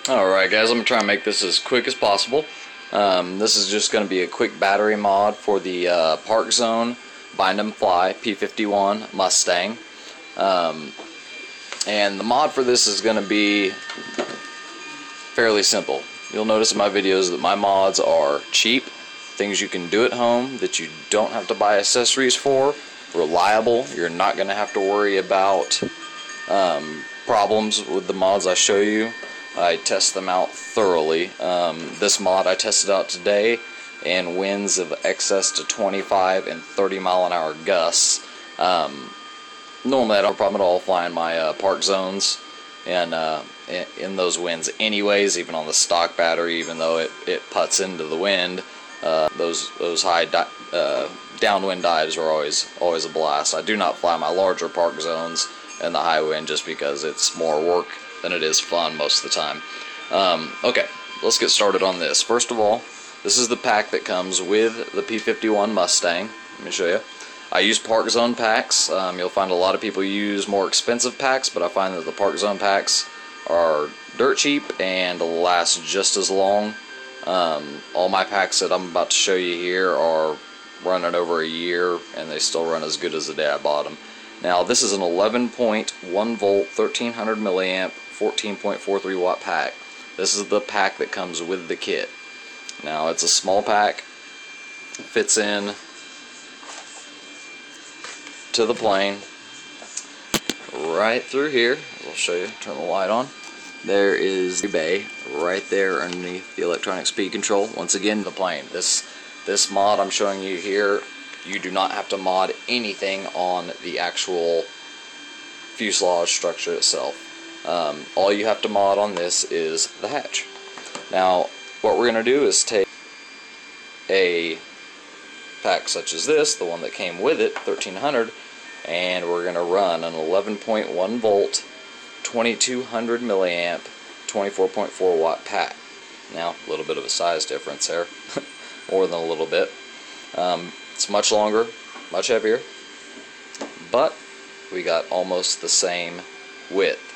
Alright guys, I'm going to try and make this as quick as possible. This is just going to be a quick battery mod for the Parkzone Bind and Fly P-51 Mustang. And the mod for this is going to be fairly simple. You'll notice in my videos that my mods are cheap, things you can do at home that you don't have to buy accessories for, reliable. You're not going to have to worry about problems with the mods I show you. I test them out thoroughly. This mod I tested out today in winds of excess to 25 and 30 mile an hour gusts. Normally I don't have a problem at all flying my park zones and in those winds anyways, even on the stock battery, even though it putts into the wind. Those high downwind dives are always a blast. I do not fly my larger park zones in the high wind just because it's more work than it is fun most of the time. Okay, let's get started on this. First of all, this is the pack that comes with the P-51 Mustang. Let me show you. I use Parkzone packs. You'll find a lot of people use more expensive packs, but I find that the Parkzone packs are dirt cheap and last just as long. All my packs that I'm about to show you here are running over a year, and they still run as good as the day I bought them. Now, this is an 11.1 volt, 1300 milliamp, 14.43 watt pack. This is the pack that comes with the kit. Now, it's a small pack. It fits in to the plane right through here. I'll show you. Turn the light on. There is the bay right there underneath the electronic speed control. Once again, the plane. This mod I'm showing you here, you do not have to mod anything on the actual fuselage structure itself. All you have to mod on this is the hatch. Now, what we're going to do is take a pack such as this, the one that came with it, 1300, and we're going to run an 11.1 volt, 2200 milliamp, 24.4 watt pack. Now, a little bit of a size difference there, more than a little bit. It's much longer, much heavier, but we got almost the same width.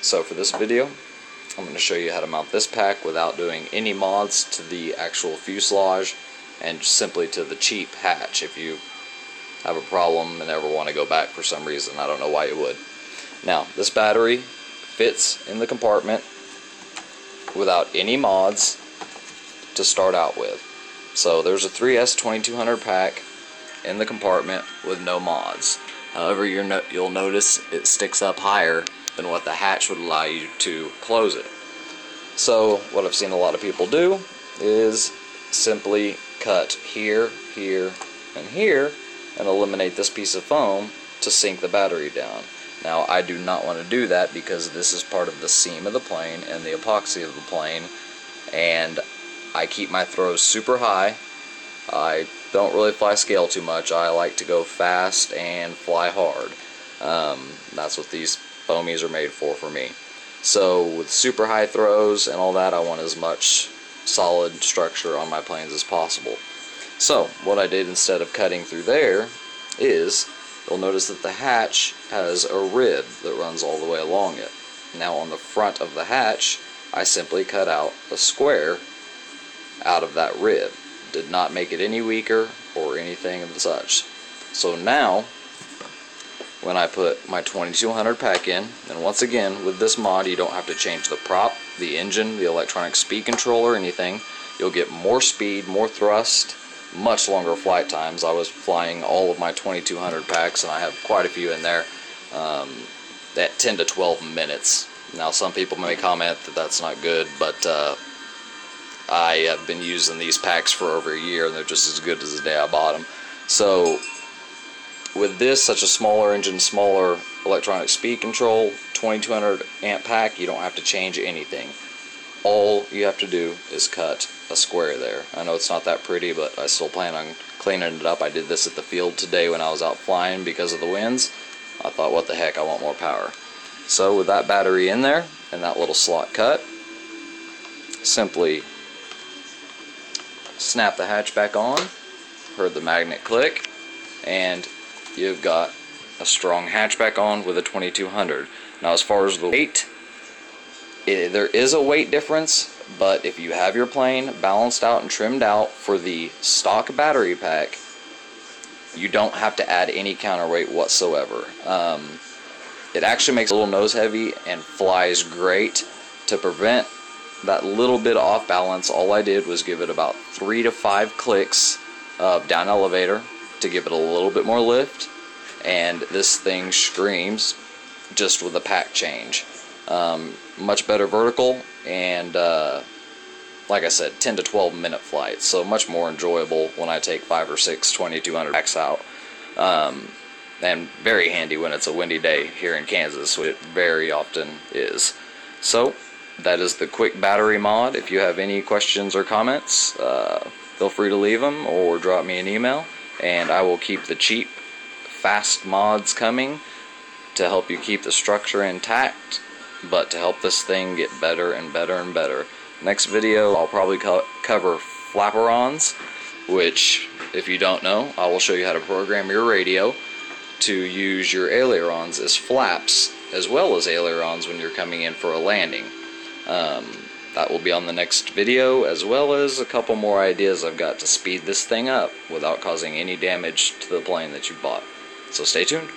So for this video, I'm going to show you how to mount this pack without doing any mods to the actual fuselage and simply to the cheap hatch. If you have a problem and ever want to go back for some reason, I don't know why you would. Now, this battery fits in the compartment without any mods to start out with. So there's a 3S 2200 pack in the compartment with no mods. However, you'll notice it sticks up higher than what the hatch would allow you to close it. So what I've seen a lot of people do is simply cut here, here, and here and eliminate this piece of foam to sink the battery down. Now, I do not want to do that because this is part of the seam of the plane and the epoxy of the plane, and I keep my throws super high. I don't really fly scale too much. I like to go fast and fly hard. That's what these foamies are made for me. So with super high throws and all that, I want as much solid structure on my planes as possible. So what I did instead of cutting through there is, you'll notice that the hatch has a rib that runs all the way along it. Now on the front of the hatch, I simply cut out a square out of that rib. Did not make it any weaker or anything of such. So now, when I put my 2200 pack in, and once again with this mod you don't have to change the prop, the engine, the electronic speed control or anything. You'll get more speed, more thrust, much longer flight times. I was flying all of my 2200 packs, and I have quite a few in there, at 10 to 12 minutes. Now some people may comment that that's not good, but I have been using these packs for over a year and they're just as good as the day I bought them. So with this, such a smaller engine, smaller electronic speed control, 2200 amp pack, you don't have to change anything. All you have to do is cut a square there. I know it's not that pretty, but I still plan on cleaning it up. I did this at the field today when I was out flying because of the winds. I thought, what the heck, I want more power. So with that battery in there and that little slot cut, simply snap the hatch back on, heard the magnet click, and you've got a strong hatch back on with a 2200. Now as far as the weight, There is a weight difference, but if you have your plane balanced out and trimmed out for the stock battery pack, you don't have to add any counterweight whatsoever. It actually makes it a little nose heavy and flies great. To prevent that little bit off balance, all I did was give it about 3 to 5 clicks of down elevator to give it a little bit more lift, and this thing screams just with a pack change. Much better vertical, and like I said, 10 to 12 minute flights, so much more enjoyable when I take 5 or 6 2200 packs out, and very handy when it's a windy day here in Kansas, which it very often is. So that is the quick battery mod. If you have any questions or comments, feel free to leave them or drop me an email, and I will keep the cheap, fast mods coming to help you keep the structure intact, but to help this thing get better and better and better. Next video, I'll probably cover flaperons, which, if you don't know, I will show you how to program your radio to use your ailerons as flaps, as well as ailerons when you're coming in for a landing. That will be on the next video, as well as a couple more ideas I've got to speed this thing up without causing any damage to the plane that you bought. So stay tuned.